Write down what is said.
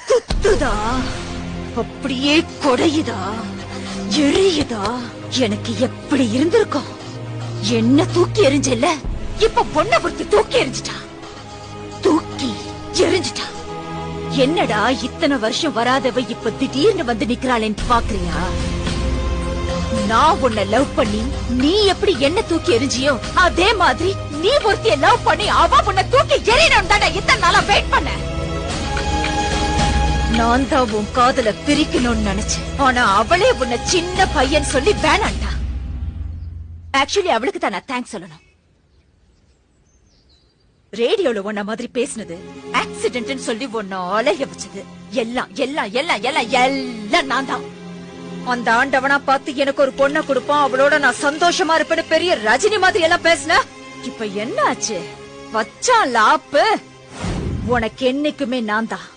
குத்துதா, அப்படியே கொடையுதா, எரியுதா. எனக்கு எப்படி இருந்திருக்கும்? என்ன தூக்கி எறிஞ்சல, இப்ப பொண்ண ஒருத்தி தூக்கி எறிஞ்சிட்டா. தூக்கி எறிஞ்சிட்டா. என்னடா இத்தனை வருஷம் வராதவ இப்ப திடீர்னு வந்து நிக்கிறாளேன்னு பாக்குறியா? நான் உன்னை லவ் பண்ணி நீ எப்படி என்ன தூக்கி எறிஞ்சியோ அதே மாதிரி நீ ஒருத்திய லவ் பண்ணி அவ உன்னை தூக்கி எறியணும் தானே இத்தனை நாளா வெயிட் பண்ண. நான் தான் உன் காதல பிரிக்கணும்னு நினைச்சேன். ஆனா அவளே உன்னை சின்ன பையன் சொல்லி வேணாண்டா. ஆக்சுவலி அவளுக்கு தான் நான் தேங்க்ஸ் சொல்லணும். ரேடியோல உன்ன மாதிரி பேசினது, ஆக்சிடென்ட் சொல்லி உன்ன அலைய வச்சது எல்லாம் எல்லாம் எல்லாம் எல்லாம் எல்லாம் நான் தான். அந்த ஆண்டவனா பார்த்து எனக்கு ஒரு பொண்ணை கொடுப்பான், அவளோட நான் சந்தோஷமா இருப்பேன்னு பெரிய ரஜினி மாதிரி எல்லாம் பேசின. இப்ப என்ன ஆச்சு? வச்சான் லாப்பு. உனக்கு என்னைக்குமே நான் தான்.